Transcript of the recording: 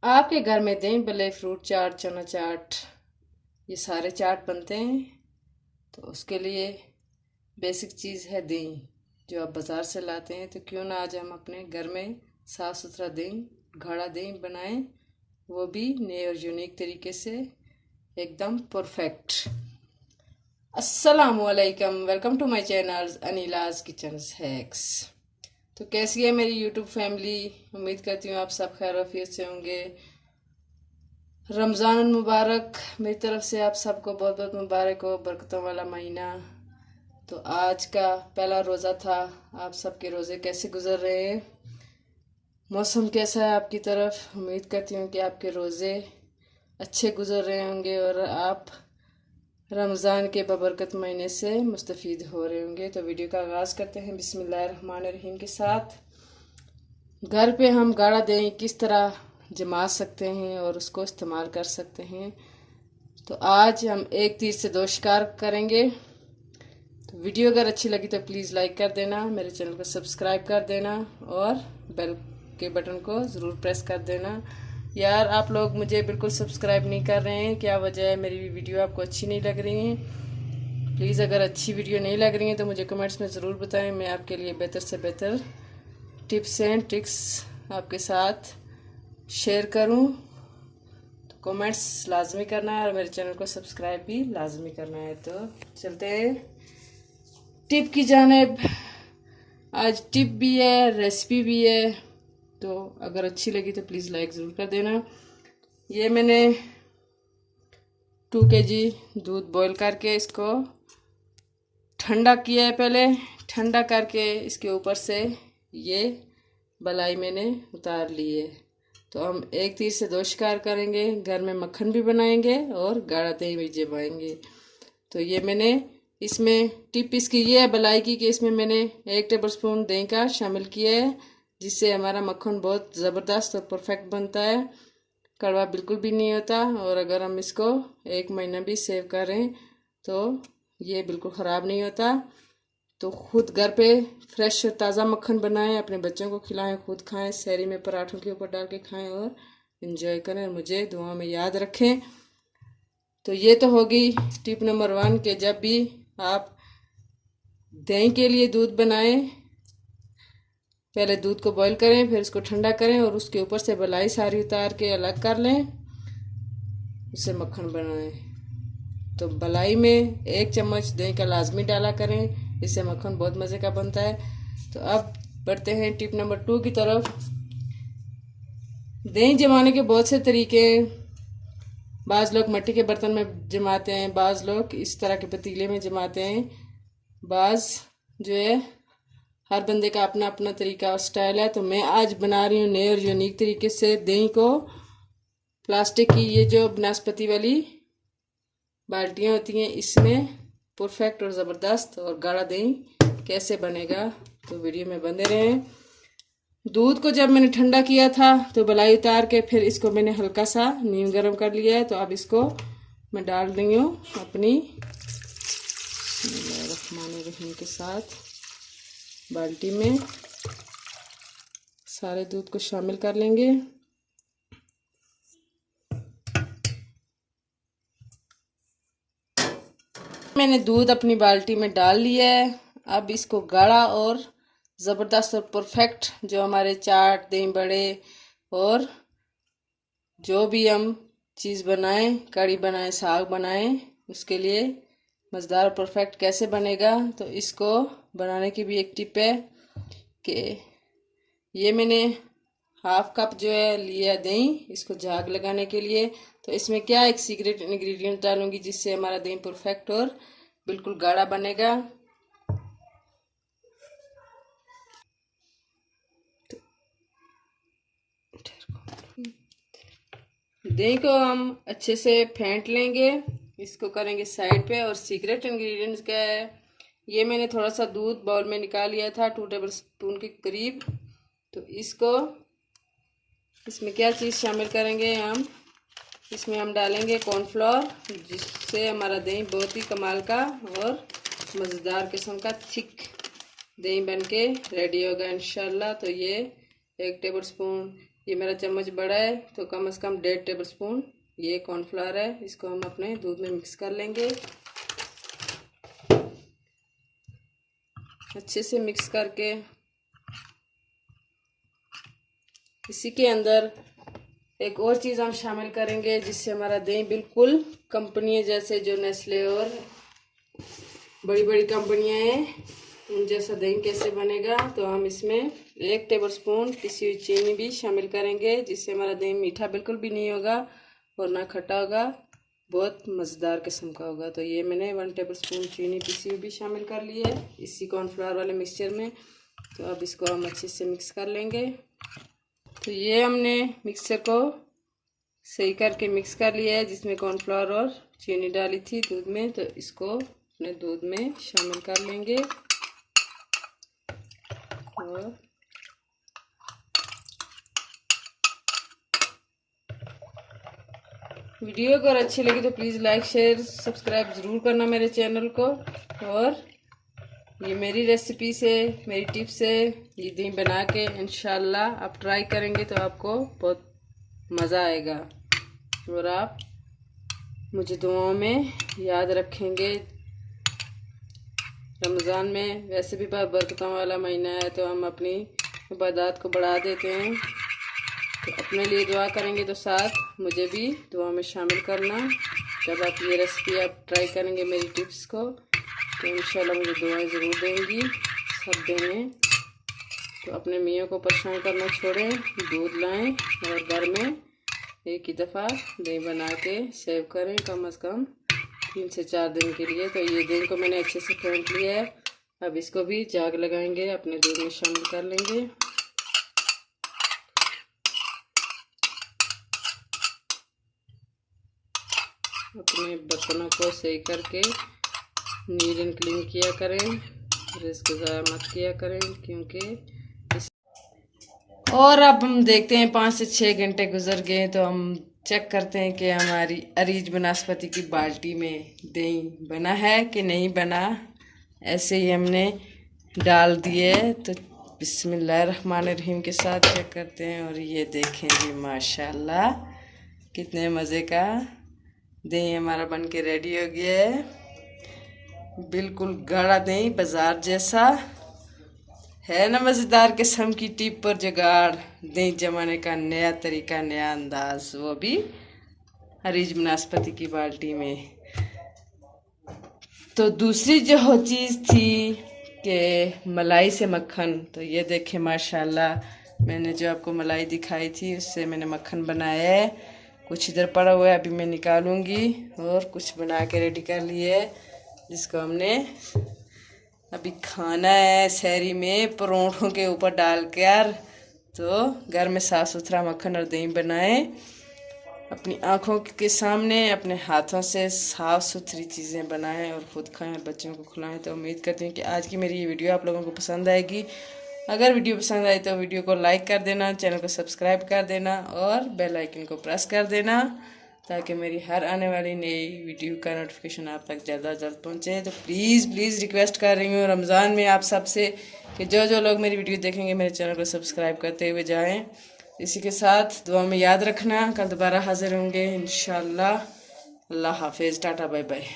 आपके घर में दही भल्ले, फ्रूट चाट, चना चाट, ये सारे चाट बनते हैं। तो उसके लिए बेसिक चीज़ है दही, जो आप बाज़ार से लाते हैं। तो क्यों ना आज हम अपने घर में साफ़ सुथरा दही, गाढ़ा दही बनाएं, वो भी नए और यूनिक तरीके से, एकदम परफेक्ट। अस्सलामुअलैकुम, welcome to my channel Anila's kitchen hacks. तो कैसी है मेरी यूट्यूब फैमिली? उम्मीद करती हूँ आप सब खैर आफियत से होंगे। रमज़ान मुबारक, मेरी तरफ से आप सबको बहुत बहुत मुबारक हो, बरकतों वाला महीना। तो आज का पहला रोज़ा था, आप सबके रोज़े कैसे गुजर रहे हैं? मौसम कैसा है आपकी तरफ? उम्मीद करती हूँ कि आपके रोज़े अच्छे गुजर रहे होंगे और आप रमज़ान के बबरकत महीने से मुस्तफ़ीद हो रहे होंगे। तो वीडियो का आगाज़ करते हैं बिस्मिल्लाहिर्रहमानिर्रहीम के साथ। घर पे हम गाढ़ा दही किस तरह जमा सकते हैं और उसको इस्तेमाल कर सकते हैं। तो आज हम एक तीर से दो शिकार करेंगे। तो वीडियो अगर अच्छी लगी तो प्लीज़ लाइक कर देना, मेरे चैनल को सब्सक्राइब कर देना और बेल के बटन को ज़रूर प्रेस कर देना। यार आप लोग मुझे बिल्कुल सब्सक्राइब नहीं कर रहे हैं, क्या वजह है? मेरी वीडियो आपको अच्छी नहीं लग रही है? प्लीज़ अगर अच्छी वीडियो नहीं लग रही है तो मुझे कमेंट्स में ज़रूर बताएं, मैं आपके लिए बेहतर से बेहतर टिप्स एंड ट्रिक्स आपके साथ शेयर करूं। तो कमेंट्स लाजमी करना है और मेरे चैनल को सब्सक्राइब भी लाजमी करना है। तो चलते हैं टिप की जानिब। आज टिप भी है, रेसिपी भी है। तो अगर अच्छी लगी तो प्लीज़ लाइक ज़रूर कर देना। ये मैंने 2 kg दूध बॉईल करके इसको ठंडा किया है। पहले ठंडा करके इसके ऊपर से ये बलाई मैंने उतार ली है। तो हम एक तीर से दो शिकार करेंगे, घर में मक्खन भी बनाएंगे और गाढ़ा दही भी जमाएंगे। तो ये मैंने इसमें टिप इसकी ये है बलाई की कि इसमें मैंने 1 टेबलस्पून दही का शामिल किया है, जिससे हमारा मक्खन बहुत ज़बरदस्त और परफेक्ट बनता है, कड़वा बिल्कुल भी नहीं होता। और अगर हम इसको 1 महीना भी सेव करें तो ये बिल्कुल ख़राब नहीं होता। तो खुद घर पे फ्रेश ताज़ा मक्खन बनाएं, अपने बच्चों को खिलाएं, खुद खाएं, सहरी में पराठों के ऊपर डाल के खाएं और इन्जॉय करें और मुझे दुआ में याद रखें। तो ये तो होगी टिप नंबर 1 कि जब भी आप दही के लिए दूध बनाएं, पहले दूध को बॉईल करें, फिर उसको ठंडा करें और उसके ऊपर से बलाई सारी उतार के अलग कर लें, उससे मक्खन बनाएं। तो बलाई में 1 चम्मच दही का लाजमी डाला करें, इससे मक्खन बहुत मज़े का बनता है। तो अब बढ़ते हैं टिप नंबर 2 की तरफ। दही जमाने के बहुत से तरीके हैं। बाज़ लोग मिट्टी के बर्तन में जमाते हैं, बाज़ लोग इस तरह के पतीले में जमाते हैं। बाज़ जो है हर बंदे का अपना अपना तरीका और स्टाइल है। तो मैं आज बना रही हूँ नए और यूनिक तरीके से दही को। प्लास्टिक की ये जो बनास्पति वाली बाल्टियाँ होती हैं, इसमें परफेक्ट और ज़बरदस्त और गाढ़ा दही कैसे बनेगा, तो वीडियो में बने रहें। दूध को जब मैंने ठंडा किया था तो बलाई उतार के फिर इसको मैंने हल्का सा नीम गर्म कर लिया है। तो अब इसको मैं डाल रही हूँ अपनी बिस्मिल्लाहिर्रहमानिर्रहीम के साथ बाल्टी में। सारे दूध को शामिल कर लेंगे। मैंने दूध अपनी बाल्टी में डाल लिया है। अब इसको गाढ़ा और ज़बरदस्त और परफेक्ट जो हमारे चाट, दही बड़े और जो भी हम चीज़ बनाएं, कड़ी बनाएं, साग बनाएं, उसके लिए मज़ेदार और परफेक्ट कैसे बनेगा, तो इसको बनाने की भी एक टिप है कि ये मैंने हाफ कप जो है लिया दही, इसको झाग लगाने के लिए। तो इसमें क्या एक सीक्रेट इंग्रेडिएंट डालूंगी जिससे हमारा दही परफेक्ट और बिल्कुल गाढ़ा बनेगा। दही को हम अच्छे से फेंट लेंगे, इसको करेंगे साइड पे। और सीक्रेट इंग्रेडिएंट्स क्या है, ये मैंने थोड़ा सा दूध बाउल में निकाल लिया था 2 टेबलस्पून के करीब। तो इसको इसमें क्या चीज़ शामिल करेंगे हम, इसमें हम डालेंगे कॉर्नफ्लोर, जिससे हमारा दही बहुत ही कमाल का और मज़ेदार किस्म का थिक दही बन के रेडी होगा इंशाल्लाह। तो ये 1 टेबलस्पून ये मेरा चम्मच बड़ा है तो कम से कम 1.5 टेबल स्पून ये कॉर्नफ्लावर है, इसको हम अपने दूध में मिक्स कर लेंगे। अच्छे से मिक्स करके इसी के अंदर एक और चीज़ हम शामिल करेंगे जिससे हमारा दही बिल्कुल कंपनी जैसे जो नेस्ले और बड़ी बड़ी कंपनियां हैं उन जैसा दही कैसे बनेगा, तो हम इसमें 1 टेबल स्पून पिसी हुई चीनी भी शामिल करेंगे जिससे हमारा दही मीठा बिल्कुल भी नहीं होगा और ना खट्टा होगा, बहुत मज़ेदार किस्म का होगा। तो ये मैंने 1 टेबल स्पून चीनी पिसी हुई भी शामिल कर ली है इसी कॉर्नफ्लावर वाले मिक्सचर में। तो अब इसको हम अच्छे से मिक्स कर लेंगे। तो ये हमने मिक्सचर को सही करके मिक्स कर लिया है जिसमें कॉर्नफ्लावर और चीनी डाली थी दूध में, तो इसको अपने दूध में शामिल कर लेंगे। और वीडियो अगर अच्छी लगी तो प्लीज़ लाइक शेयर सब्सक्राइब ज़रूर करना मेरे चैनल को। और ये मेरी रेसिपी से मेरी टिप्स से ये दही बना के इंशाल्लाह आप ट्राई करेंगे तो आपको बहुत मज़ा आएगा और आप मुझे दुआओं में याद रखेंगे। रमज़ान में वैसे भी बरकतों वाला महीना है तो हम अपनी इबादत को बढ़ा देते हैं, तो अपने लिए दुआ करेंगे तो साथ मुझे भी दुआ में शामिल करना। जब आप ये रेसिपी आप ट्राई करेंगे मेरी टिप्स को तो इंशाल्लाह मुझे दुआएं ज़रूर देंगी, सब देंगे। तो अपने मियाँ को परेशान करना छोड़ें, दूध लाएं और घर में एक ही दफ़ा दही बना के सेव करें कम से कम 3 से 4 दिन के लिए। तो ये दही को मैंने अच्छे से फेंट लिया है, अब इसको भी जाग लगाएंगे अपने दूध में शामिल कर लेंगे। अपने बर्तनों को सही करके नीट एंड क्लीन किया करें और इसको ज़्यादा मत किया करें क्योंकि और अब हम देखते हैं 5 से 6 घंटे गुजर गए तो हम चेक करते हैं कि हमारी अरीज बनास्पति की बाल्टी में दही बना है कि नहीं बना। ऐसे ही हमने डाल दिए तो बिस्मिल्लाहिर्रहमानिर्रहीम के साथ चेक करते हैं और ये देखें जी माशाल्लाह कितने मज़े का दही हमारा बन के रेडी हो गया है। बिल्कुल गाढ़ा दही बाजार जैसा है ना, मज़ेदार किस्म की टिप पर जुगाड़ दही जमाने का नया तरीका नया अंदाज, वो भी अरीज बनास्पति की बाल्टी में। तो दूसरी जो चीज़ थी कि मलाई से मक्खन, तो ये देखें माशाल्लाह मैंने जो आपको मलाई दिखाई थी उससे मैंने मक्खन बनाया है। कुछ इधर पड़ा हुआ है अभी मैं निकालूंगी और कुछ बना के रेडी कर लिए है जिसको हमने अभी खाना है सहरी में परोठों के ऊपर डालकर। तो घर में साफ़ सुथरा मक्खन और दही बनाएं, अपनी आँखों के सामने अपने हाथों से साफ़ सुथरी चीज़ें बनाएं और ख़ुद खाएं और बच्चों को खिलाएं। तो उम्मीद करती हूँ कि आज की मेरी ये वीडियो आप लोगों को पसंद आएगी। अगर वीडियो पसंद आई तो वीडियो को लाइक कर देना, चैनल को सब्सक्राइब कर देना और बेल आइकन को प्रेस कर देना ताकि मेरी हर आने वाली नई वीडियो का नोटिफिकेशन आप तक जल्द से जल्द पहुँचे। तो प्लीज़ रिक्वेस्ट कर रही हूँ रमज़ान में आप सबसे कि जो लोग मेरी वीडियो देखेंगे मेरे चैनल को सब्सक्राइब करते हुए जाएं। इसी के साथ दुआ में याद रखना, कल दोबारा हाजिर होंगे इंशाल्लाह। अल्लाह हाफिज़, टाटा बाय बाय।